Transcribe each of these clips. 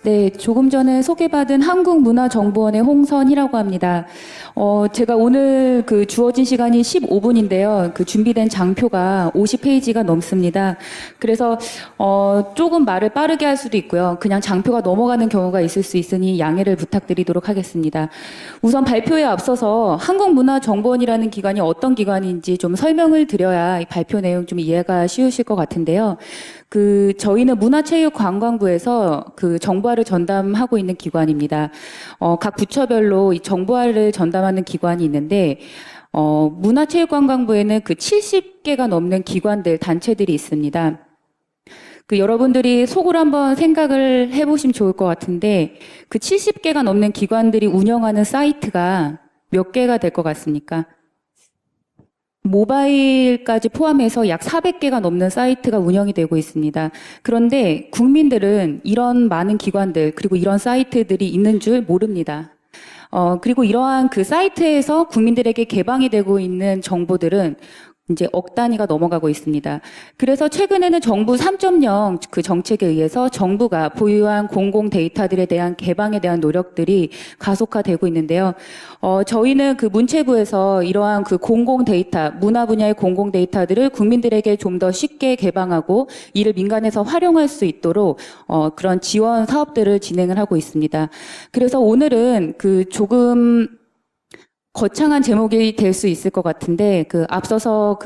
네, 조금 전에 소개받은 한국문화정보원의 홍선이라고 합니다. 제가 오늘 그 주어진 시간이 15분인데요. 그 준비된 장표가 50페이지가 넘습니다. 그래서, 조금 말을 빠르게 할 수도 있고요. 그냥 장표가 넘어가는 경우가 있을 수 있으니 양해를 부탁드리도록 하겠습니다. 우선 발표에 앞서서 한국문화정보원이라는 기관이 어떤 기관인지 좀 설명을 드려야 이 발표 내용 좀 이해가 쉬우실 것 같은데요. 저희는 문화체육관광부에서 그 정보화를 전담하고 있는 기관입니다. 각 부처별로 이 정보화를 전담하는 기관이 있는데, 문화체육관광부에는 그 70개가 넘는 기관들, 단체들이 있습니다. 여러분들이 속으로 한번 생각을 해보시면 좋을 것 같은데, 그 70개가 넘는 기관들이 운영하는 사이트가 몇 개가 될 것 같습니까? 모바일까지 포함해서 약 400개가 넘는 사이트가 운영이 되고 있습니다. 그런데 국민들은 이런 많은 기관들, 그리고 이런 사이트들이 있는 줄 모릅니다. 그리고 이러한 그 사이트에서 국민들에게 개방이 되고 있는 정보들은 이제 억 단위가 넘어가고 있습니다. 그래서 최근에는 정부 3.0 그 정책에 의해서 정부가 보유한 공공 데이터들에 대한 개방에 대한 노력들이 가속화되고 있는데요. 저희는 그 문체부에서 이러한 그 공공 데이터, 문화 분야의 공공 데이터들을 국민들에게 좀 더 쉽게 개방하고 이를 민간에서 활용할 수 있도록 그런 지원 사업들을 진행을 하고 있습니다. 그래서 오늘은 그 조금 거창한 제목이 될 수 있을 것 같은데, 앞서서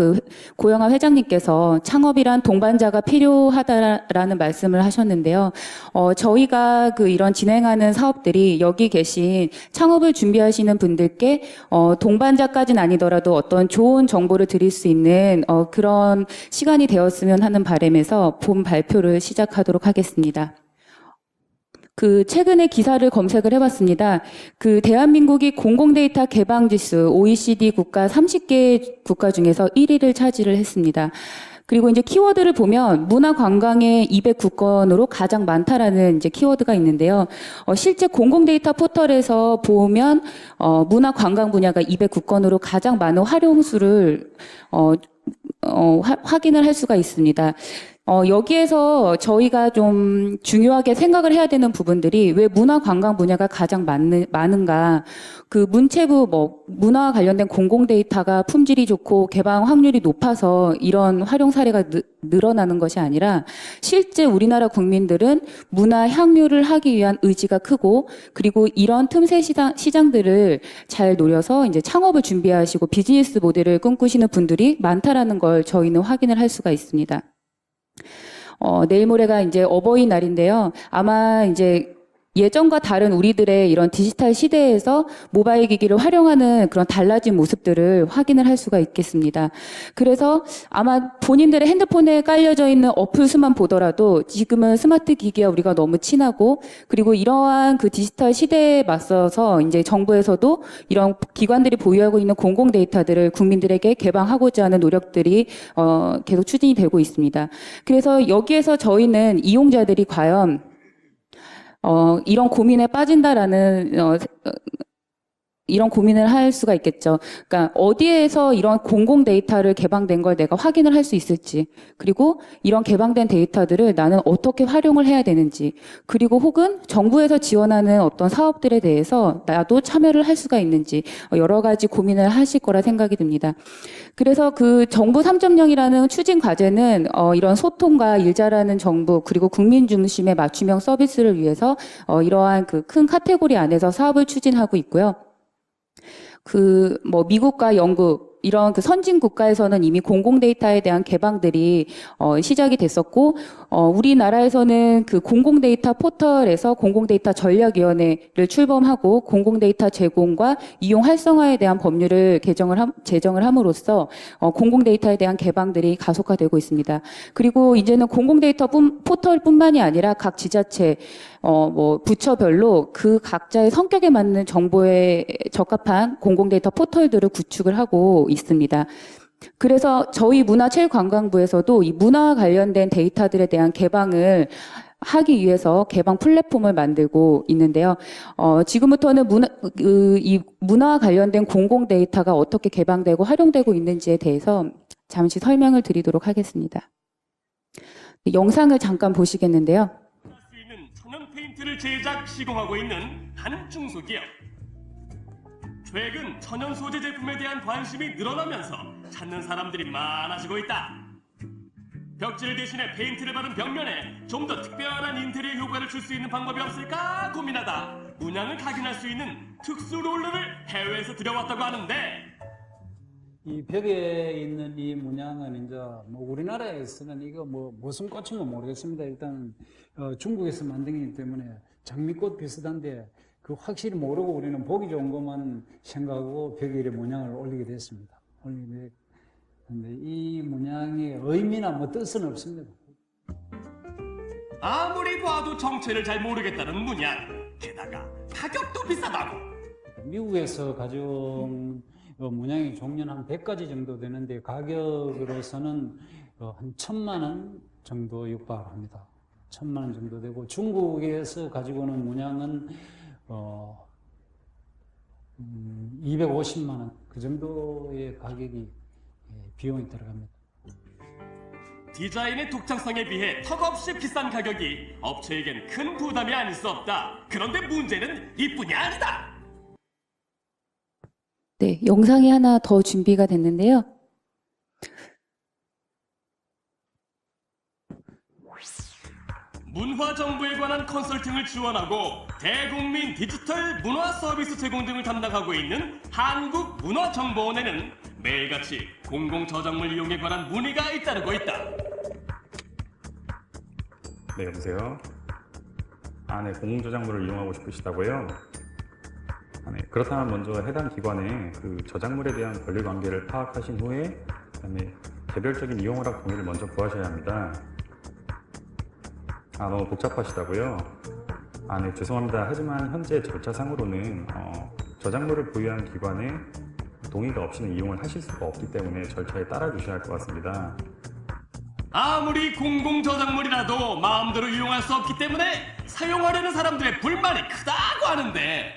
고영하 회장님께서 창업이란 동반자가 필요하다라는 말씀을 하셨는데요. 저희가 이런 진행하는 사업들이 여기 계신 창업을 준비하시는 분들께, 동반자까지는 아니더라도 어떤 좋은 정보를 드릴 수 있는, 그런 시간이 되었으면 하는 바람에서 본 발표를 시작하도록 하겠습니다. 최근에 기사를 검색을 해봤습니다. 대한민국이 공공데이터 개방 지수 OECD 국가 30개 국가 중에서 1위를 차지를 했습니다. 그리고 이제 키워드를 보면 문화관광의 209건으로 가장 많다라는 이제 키워드가 있는데요. 실제 공공데이터 포털에서 보면 문화관광 분야가 209건으로 가장 많은 활용수를 확인을 할 수가 있습니다. 여기에서 저희가 좀 중요하게 생각을 해야 되는 부분들이 왜 문화관광 분야가 가장 많은가. 문체부 문화와 관련된 공공데이터가 품질이 좋고 개방 확률이 높아서 이런 활용 사례가 늘어나는 것이 아니라 실제 우리나라 국민들은 문화 향유를 하기 위한 의지가 크고 그리고 이런 틈새 시장들을 잘 노려서 이제 창업을 준비하시고 비즈니스 모델을 꿈꾸시는 분들이 많다라는 걸 저희는 확인을 할 수가 있습니다. 내일 모레가 이제 어버이날인데요. 아마 이제 예전과 다른 우리들의 이런 디지털 시대에서 모바일 기기를 활용하는 그런 달라진 모습들을 확인을 할 수가 있겠습니다. 그래서 아마 본인들의 핸드폰에 깔려져 있는 어플 수만 보더라도 지금은 스마트 기기와 우리가 너무 친하고 그리고 이러한 디지털 시대에 맞서서 이제 정부에서도 이런 기관들이 보유하고 있는 공공 데이터들을 국민들에게 개방하고자 하는 노력들이 계속 추진이 되고 있습니다. 그래서 여기에서 저희는 이용자들이 과연 이런 고민에 빠진다라는, 이런 고민을 할 수가 있겠죠. 그러니까 어디에서 이런 공공 데이터를 개방된 걸 내가 확인을 할 수 있을지, 그리고 이런 개방된 데이터들을 나는 어떻게 활용을 해야 되는지, 그리고 혹은 정부에서 지원하는 어떤 사업들에 대해서 나도 참여를 할 수가 있는지 여러 가지 고민을 하실 거라 생각이 듭니다. 그래서 정부 3.0이라는 추진 과제는 이런 소통과 일 잘하는 정부 그리고 국민 중심의 맞춤형 서비스를 위해서 이러한 큰 카테고리 안에서 사업을 추진하고 있고요. 미국과 영국, 이런 선진 국가에서는 이미 공공 데이터에 대한 개방들이 시작이 됐었고, 우리나라에서는 공공 데이터 포털에서 공공 데이터 전략위원회를 출범하고 공공 데이터 제공과 이용 활성화에 대한 법률을 제정을 함으로써 공공 데이터에 대한 개방들이 가속화되고 있습니다. 그리고 이제는 공공 데이터 포털뿐만이 아니라 각 지자체, 부처별로 각자의 성격에 맞는 정보에 적합한 공공 데이터 포털들을 구축을 하고 있습니다. 그래서 저희 문화체육관광부에서도 이 문화와 관련된 데이터들에 대한 개방을 하기 위해서 개방 플랫폼을 만들고 있는데요. 지금부터는 이 문화와 관련된 공공 데이터가 어떻게 개방되고 활용되고 있는지에 대해서 잠시 설명을 드리도록 하겠습니다. 영상을 잠깐 보시겠는데요. 소비스를 제작, 시공하고 있는 한 중소기업. 최근 천연 소재 제품에 대한 관심이 늘어나면서 찾는 사람들이 많아지고 있다. 벽질 대신에 페인트를 바른 벽면에 좀 더 특별한 인테리어 효과를 줄 수 있는 방법이 없을까 고민하다 문양을 각인할 수 있는 특수 롤러를 해외에서 들여왔다고 하는데, 이 벽에 있는 이 문양은 이제 뭐 우리나라에서는 이거 뭐 무슨 꽃인 건 모르겠습니다. 일단 중국에서 만든 거기 때문에 장미꽃 비슷한데 그 확실히 모르고 우리는 보기 좋은 것만 생각하고 벽에 이렇게 문양을 올리게 됐습니다. 근데 이 문양의 의미나 뭐 뜻은 없습니다. 아무리 봐도 정체를 잘 모르겠다는 문양, 게다가 가격도 비싸다고. 미국에서 가져온 문양의 종류는 한 100가지 정도 되는데 가격으로서는 한 1,000만 원 정도 육박합니다. 1,000만 원 정도 되고, 중국에서 가지고 오는 문양은 250만 원 그 정도의 가격이 비용이 들어갑니다. 디자인의 독창성에 비해 턱없이 비싼 가격이 업체에겐 큰 부담이 아닐 수 없다. 그런데 문제는 이뿐이 아니다. 네, 영상이 하나 더 준비가 됐는데요. 문화정보에 관한 컨설팅을 지원하고 대국민 디지털 문화 서비스 제공 등을 담당하고 있는 한국문화정보원에는 매일같이 공공저작물 이용에 관한 문의가 잇따르고 있다. 네, 여보세요. 네, 공공저작물을 이용하고 싶으시다고요? 네, 그렇다면 먼저 해당 기관의 그 저작물에 대한 권리관계를 파악하신 후에 그다음에 개별적인 이용허락 동의를 먼저 구하셔야 합니다. 너무 복잡하시다고요? 네, 죄송합니다. 하지만 현재 절차상으로는 저작물을 보유한 기관에 동의가 없이는 이용을 하실 수가 없기 때문에 절차에 따라 주셔야 할 것 같습니다. 아무리 공공저작물이라도 마음대로 이용할 수 없기 때문에 사용하려는 사람들의 불만이 크다고 하는데,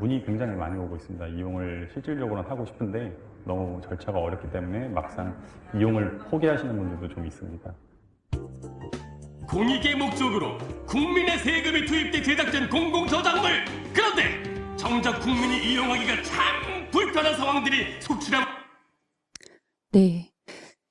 문의 굉장히 많이 오고 있습니다. 이용을 실질적으로는 하고 싶은데 너무 절차가 어렵기 때문에 막상 이용을 포기하시는 분들도 좀 있습니다. 공익의 목적으로 국민의 세금이 투입돼 제작된 공공저작물, 그런데 정작 국민이 이용하기가 참 불편한 상황들이 속출하고. 네.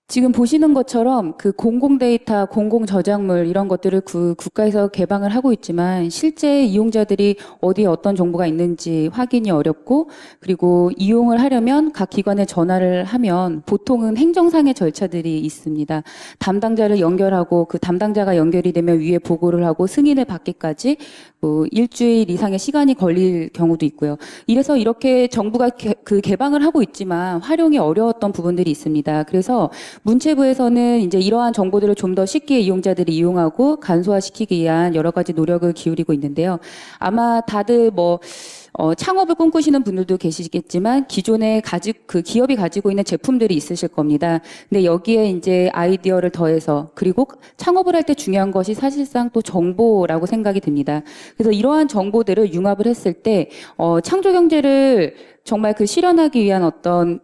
지금 보시는 것처럼 그 공공 데이터, 공공 저작물 이런 것들을 국가에서 개방을 하고 있지만 실제 이용자들이 어디에 어떤 정보가 있는지 확인이 어렵고, 그리고 이용을 하려면 각 기관에 전화를 하면 보통은 행정상의 절차들이 있습니다. 담당자를 연결하고 그 담당자가 연결이 되면 위에 보고를 하고 승인을 받기까지 뭐 일주일 이상의 시간이 걸릴 경우도 있고요. 이래서 이렇게 정부가 개방을 하고 있지만 활용이 어려웠던 부분들이 있습니다. 그래서 문체부에서는 이제 이러한 정보들을 좀 더 쉽게 이용자들이 이용하고 간소화시키기 위한 여러 가지 노력을 기울이고 있는데요. 아마 다들 창업을 꿈꾸시는 분들도 계시겠지만 기존에 기업이 가지고 있는 제품들이 있으실 겁니다. 근데 여기에 이제 아이디어를 더해서, 그리고 창업을 할 때 중요한 것이 사실상 또 정보라고 생각이 듭니다. 그래서 이러한 정보들을 융합을 했을 때 창조 경제를 정말 실현하기 위한 어떤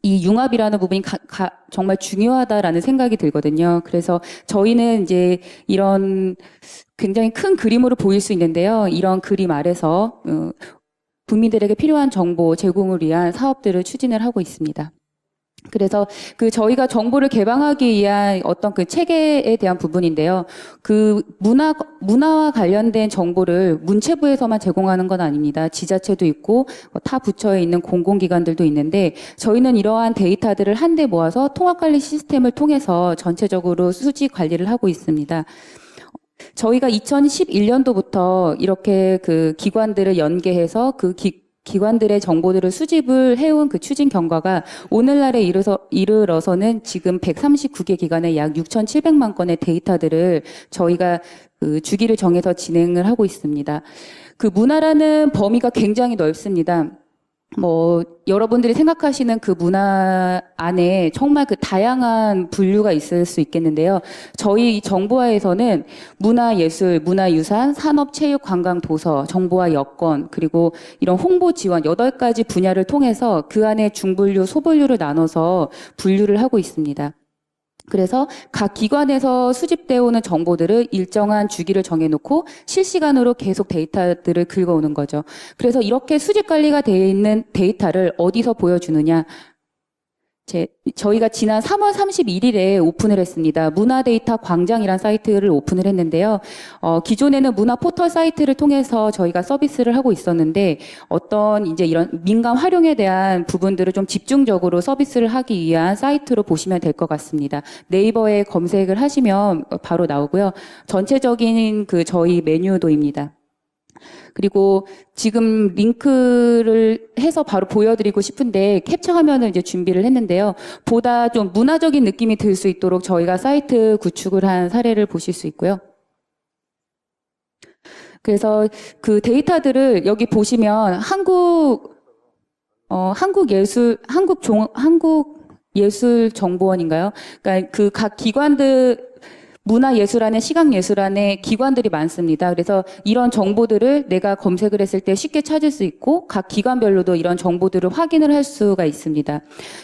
이 융합이라는 부분이 정말 중요하다라는 생각이 들거든요. 그래서 저희는 이제 이런 굉장히 큰 그림으로 보일 수 있는데요. 이런 그림 아래서 국민들에게 필요한 정보 제공을 위한 사업들을 추진을 하고 있습니다. 그래서 저희가 정보를 개방하기 위한 어떤 체계에 대한 부분인데요. 문화와 관련된 정보를 문체부에서만 제공하는 건 아닙니다. 지자체도 있고 타 부처에 있는 공공기관들도 있는데, 저희는 이러한 데이터들을 한데 모아서 통합관리 시스템을 통해서 전체적으로 수지 관리를 하고 있습니다. 저희가 2011년도부터 이렇게 기관들을 연계해서 기관들의 정보들을 수집을 해온 추진 경과가 오늘날에 이르러서는 지금 139개 기관에 약 6,700만 건의 데이터들을 저희가 주기를 정해서 진행을 하고 있습니다. 문화라는 범위가 굉장히 넓습니다. 여러분들이 생각하시는 문화 안에 정말 다양한 분류가 있을 수 있겠는데요. 저희 정보화에서는 문화예술, 문화유산, 산업, 체육, 관광, 도서, 정보화 여건, 그리고 이런 홍보 지원 8가지 분야를 통해서 그 안에 중분류, 소분류를 나눠서 분류를 하고 있습니다. 그래서 각 기관에서 수집되어 오는 정보들을 일정한 주기를 정해놓고 실시간으로 계속 데이터들을 긁어오는 거죠. 그래서 이렇게 수집 관리가 되어 있는 데이터를 어디서 보여주느냐. 저희가 지난 3월 31일에 오픈을 했습니다. 문화데이터 광장이란 사이트를 오픈을 했는데요. 기존에는 문화 포털 사이트를 통해서 저희가 서비스를 하고 있었는데 어떤 이제 이런 민감 활용에 대한 부분들을 좀 집중적으로 서비스를 하기 위한 사이트로 보시면 될 것 같습니다. 네이버에 검색을 하시면 바로 나오고요. 전체적인 그 저희 메뉴도입니다. 그리고 지금 링크를 해서 바로 보여드리고 싶은데 캡처 화면을 이제 준비를 했는데요. 보다 좀 문화적인 느낌이 들 수 있도록 저희가 사이트 구축을 한 사례를 보실 수 있고요. 그래서 그 데이터들을 여기 보시면 한국예술정보원인가요? 그러니까 그 각 기관들 문화예술안에 시각예술안에 기관들이 많습니다. 그래서 이런 정보들을 내가 검색을 했을 때 쉽게 찾을 수 있고 각 기관별로도 이런 정보들을 확인을 할 수가 있습니다.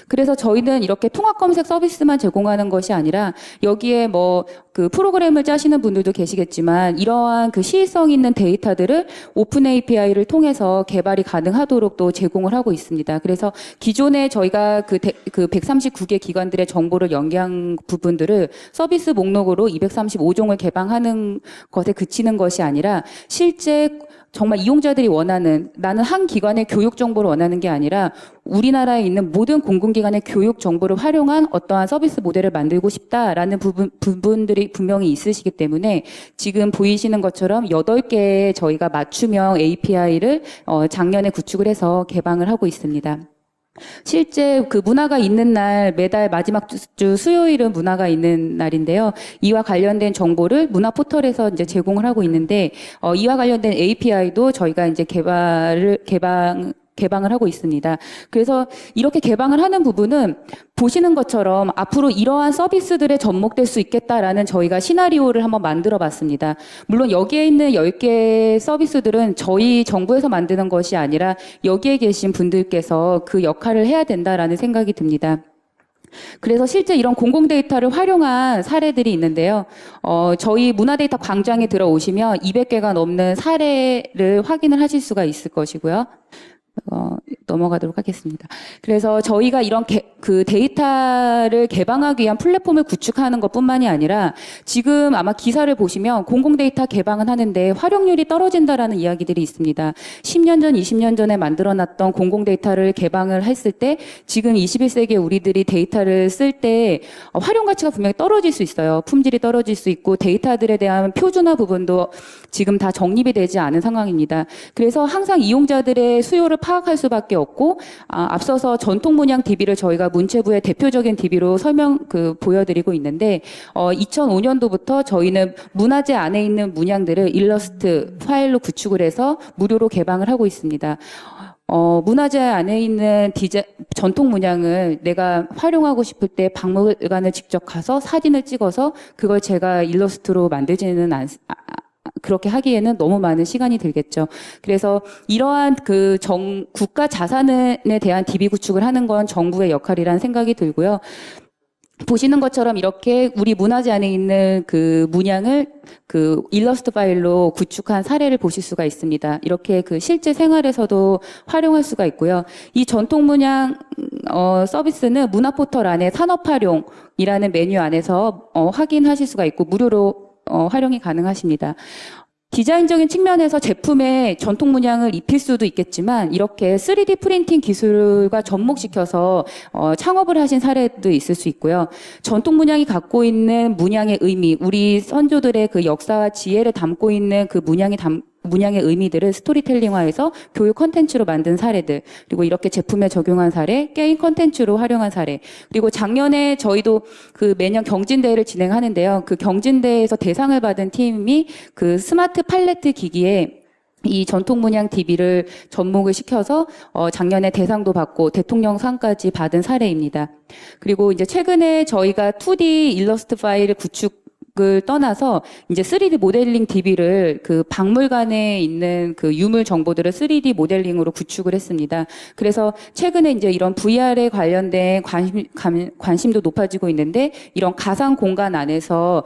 그래서 저희는 이렇게 통합 검색 서비스만 제공하는 것이 아니라 여기에 뭐 그 프로그램을 짜시는 분들도 계시겠지만 이러한 그 시의성 있는 데이터들을 오픈 API를 통해서 개발이 가능하도록 또 제공을 하고 있습니다. 그래서 기존에 저희가 그 139개 기관들의 정보를 연계한 부분들을 서비스 목록으로 235종을 개방하는 것에 그치는 것이 아니라 실제 정말 이용자들이 원하는 나는 한 기관의 교육 정보를 원하는 게 아니라 우리나라에 있는 모든 공공기관의 교육 정보를 활용한 어떠한 서비스 모델을 만들고 싶다라는 부분들이 분명히 있으시기 때문에 지금 보이시는 것처럼 8개의 저희가 맞춤형 API를 작년에 구축을 해서 개방을 하고 있습니다. 실제 그 문화가 있는 날 매달 마지막 주 수요일은 문화가 있는 날인데요. 이와 관련된 정보를 문화 포털에서 이제 제공을 하고 있는데 이와 관련된 API도 저희가 이제 개방을 하고 있습니다. 그래서 이렇게 개방을 하는 부분은 보시는 것처럼 앞으로 이러한 서비스들에 접목될 수 있겠다라는 저희가 시나리오를 한번 만들어 봤습니다. 물론 여기에 있는 10개 서비스들은 저희 정부에서 만드는 것이 아니라 여기에 계신 분들께서 그 역할을 해야 된다라는 생각이 듭니다. 그래서 실제 이런 공공 데이터를 활용한 사례들이 있는데요. 저희 문화데이터 광장에 들어오시면 200개가 넘는 사례를 확인을 하실 수가 있을 것이고요. 넘어가도록 하겠습니다. 그래서 저희가 이런 그 데이터를 개방하기 위한 플랫폼을 구축하는 것뿐만이 아니라 지금 아마 기사를 보시면 공공 데이터 개방은 하는데 활용률이 떨어진다라는 이야기들이 있습니다. 10년 전, 20년 전에 만들어놨던 공공 데이터를 개방을 했을 때 지금 21세기 우리들이 데이터를 쓸 때 활용 가치가 분명히 떨어질 수 있어요. 품질이 떨어질 수 있고 데이터들에 대한 표준화 부분도 지금 다 정립이 되지 않은 상황입니다. 그래서 항상 이용자들의 수요를 파악할 수밖에 없고 앞서서 전통 문양 DB를 저희가 문체부의 대표적인 DB로 보여드리고 있는데 2005년도부터 저희는 문화재 안에 있는 문양들을 일러스트 파일로 구축을 해서 무료로 개방을 하고 있습니다. 문화재 안에 있는 전통 문양을 내가 활용하고 싶을 때 박물관을 직접 가서 사진을 찍어서 그걸 제가 일러스트로 만들지는 그렇게 하기에는 너무 많은 시간이 들겠죠. 그래서 이러한 그 국가 자산에 대한 DB 구축을 하는 건 정부의 역할이라는 생각이 들고요. 보시는 것처럼 이렇게 우리 문화재 안에 있는 그 문양을 그 일러스트 파일로 구축한 사례를 보실 수가 있습니다. 이렇게 그 실제 생활에서도 활용할 수가 있고요. 이 전통 문양 서비스는 문화 포털 안에 산업 활용이라는 메뉴 안에서 확인하실 수가 있고 무료로 활용이 가능하십니다. 디자인적인 측면에서 제품에 전통 문양을 입힐 수도 있겠지만 이렇게 3D 프린팅 기술과 접목시켜서 창업을 하신 사례도 있을 수 있고요. 전통 문양이 갖고 있는 문양의 의미, 우리 선조들의 그 역사와 지혜를 담고 있는 그 문양의 의미들을 스토리텔링화해서 교육 컨텐츠로 만든 사례들, 그리고 이렇게 제품에 적용한 사례, 게임 컨텐츠로 활용한 사례, 그리고 작년에 저희도 그 매년 경진대회를 진행하는데요. 그 경진대회에서 대상을 받은 팀이 그 스마트 팔레트 기기에 이 전통 문양 DB를 접목을 시켜서 작년에 대상도 받고 대통령상까지 받은 사례입니다. 그리고 이제 최근에 저희가 2D 일러스트 파일을 을 떠나서 이제 3D 모델링 DB를 그 박물관에 있는 그 유물 정보들을 3D 모델링으로 구축을 했습니다. 그래서 최근에 이제 이런 VR에 관련된 관심도 높아지고 있는데 이런 가상 공간 안에서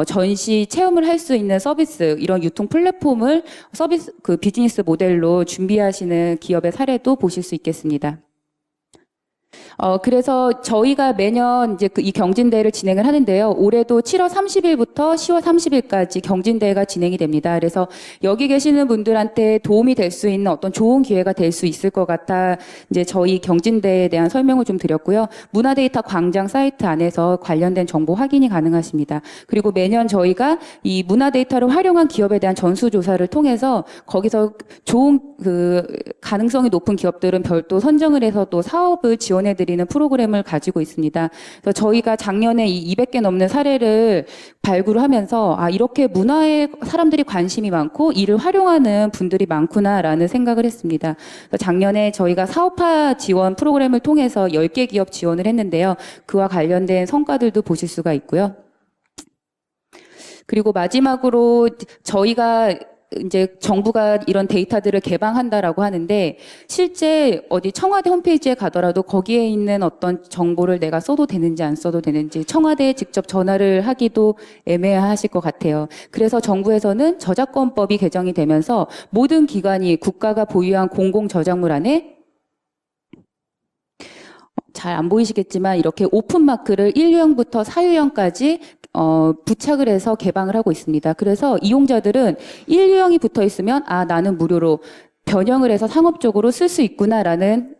전시 체험을 할 수 있는 서비스, 이런 유통 플랫폼을 서비스 그 비즈니스 모델로 준비하시는 기업의 사례도 보실 수 있겠습니다. 그래서 저희가 매년 이제 이 경진대회를 진행을 하는데요. 올해도 7월 30일부터 10월 30일까지 경진대회가 진행이 됩니다. 그래서 여기 계시는 분들한테 도움이 될 수 있는 어떤 좋은 기회가 될 수 있을 것 같아 이제 저희 경진대회에 대한 설명을 좀 드렸고요. 문화데이터 광장 사이트 안에서 관련된 정보 확인이 가능하십니다. 그리고 매년 저희가 이 문화데이터를 활용한 기업에 대한 전수조사를 통해서 거기서 좋은 그 가능성이 높은 기업들은 별도 선정을 해서 또 사업을 지원해드리는 프로그램을 가지고 있습니다. 그래서 저희가 작년에 이 200개 넘는 사례를 발굴을 하면서 이렇게 문화에 사람들이 관심이 많고 이를 활용하는 분들이 많구나라는 생각을 했습니다. 그래서 작년에 저희가 사업화 지원 프로그램을 통해서 10개 기업 지원을 했는데요. 그와 관련된 성과들도 보실 수가 있고요. 그리고 마지막으로 저희가 이제 정부가 이런 데이터들을 개방한다라고 하는데 실제 어디 청와대 홈페이지에 가더라도 거기에 있는 어떤 정보를 내가 써도 되는지 안 써도 되는지 청와대에 직접 전화를 하기도 애매하실 것 같아요. 그래서 정부에서는 저작권법이 개정이 되면서 모든 기관이 국가가 보유한 공공 저작물 안에 잘 안 보이시겠지만 이렇게 오픈 마크를 1유형부터 4유형까지 부착을 해서 개방을 하고 있습니다. 그래서 이용자들은 1유형이 붙어 있으면 나는 무료로 변형을 해서 상업적으로 쓸 수 있구나라는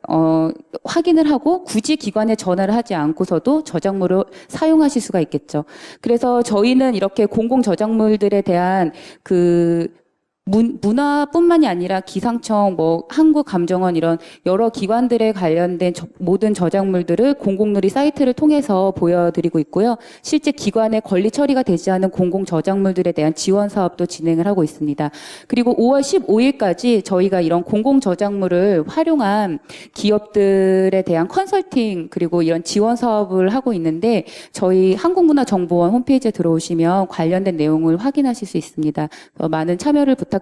확인을 하고 굳이 기관에 전화를 하지 않고서도 저작물을 사용하실 수가 있겠죠. 그래서 저희는 이렇게 공공 저작물들에 대한 문화뿐만이 아니라 기상청, 한국감정원 이런 여러 기관들에 관련된 모든 저작물들을 공공누리 사이트를 통해서 보여드리고 있고요. 실제 기관의 권리 처리가 되지 않은 공공 저작물들에 대한 지원 사업도 진행을 하고 있습니다. 그리고 5월 15일까지 저희가 이런 공공 저작물을 활용한 기업들에 대한 컨설팅 그리고 이런 지원 사업을 하고 있는데 저희 한국문화정보원 홈페이지에 들어오시면 관련된 내용을 확인하실 수 있습니다. 많은 참여를 부탁드리고요.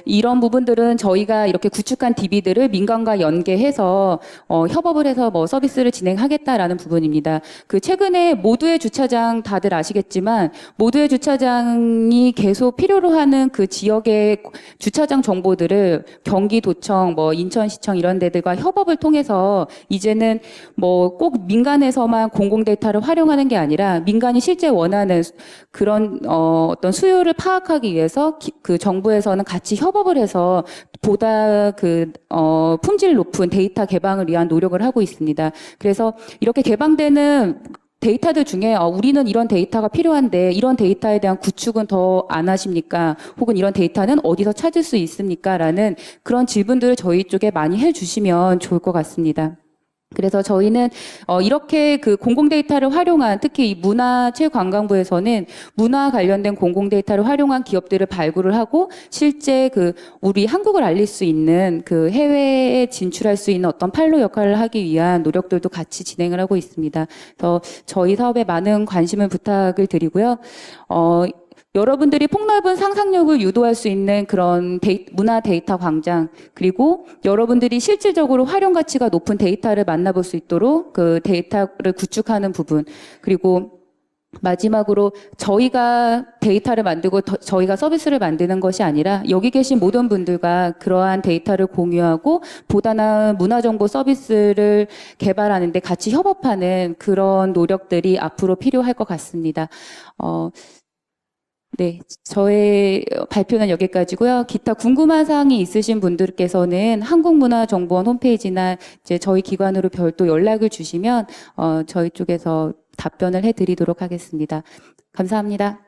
이런 부분들은 저희가 이렇게 구축한 DB들을 민간과 연계해서, 협업을 해서 서비스를 진행하겠다라는 부분입니다. 최근에 모두의 주차장 다들 아시겠지만, 모두의 주차장이 계속 필요로 하는 그 지역의 주차장 정보들을 경기도청, 인천시청 이런 데들과 협업을 통해서 이제는 꼭 민간에서만 공공 데이터를 활용하는 게 아니라 민간이 실제 원하는 그런, 어떤 수요를 파악하기 위해서 그 정부에서는 같이 협업을 해서 보다 품질 높은 데이터 개방을 위한 노력을 하고 있습니다. 그래서 이렇게 개방되는 데이터들 중에 우리는 이런 데이터가 필요한데 이런 데이터에 대한 구축은 더 안 하십니까? 혹은 이런 데이터는 어디서 찾을 수 있습니까? 라는 그런 질문들을 저희 쪽에 많이 해주시면 좋을 것 같습니다. 그래서 저희는 이렇게 공공 데이터를 활용한 특히 이 문화체육관광부에서는 문화 관련된 공공 데이터를 활용한 기업들을 발굴을 하고 실제 우리 한국을 알릴 수 있는 해외에 진출할 수 있는 어떤 판로 역할을 하기 위한 노력들도 같이 진행을 하고 있습니다. 그래서 저희 사업에 많은 관심을 부탁을 드리고요. 여러분들이 폭넓은 상상력을 유도할 수 있는 그런 문화 데이터 광장, 그리고 여러분들이 실질적으로 활용 가치가 높은 데이터를 만나볼 수 있도록 그 데이터를 구축하는 부분, 그리고 마지막으로 저희가 데이터를 만들고 저희가 서비스를 만드는 것이 아니라 여기 계신 모든 분들과 그러한 데이터를 공유하고 보다 나은 문화정보 서비스를 개발하는 데 같이 협업하는 그런 노력들이 앞으로 필요할 것 같습니다. 네, 저의 발표는 여기까지고요. 기타 궁금한 사항이 있으신 분들께서는 한국문화정보원 홈페이지나 이제 저희 기관으로 별도 연락을 주시면 저희 쪽에서 답변을 해드리도록 하겠습니다. 감사합니다.